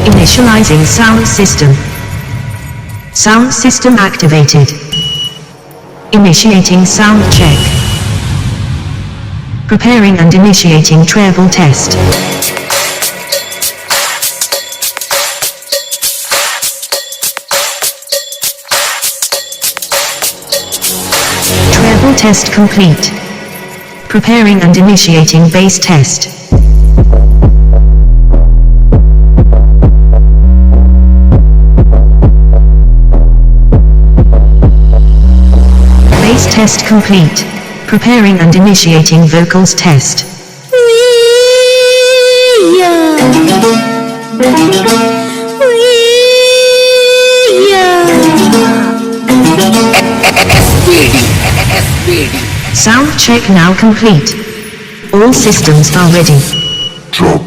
Initializing sound system. Sound system activated. Initiating sound check. Preparing and initiating treble test. Treble test complete. Preparing and initiating bass test. Bass test complete. Preparing and initiating vocals test. Sound check now complete. All systems are ready. Trouble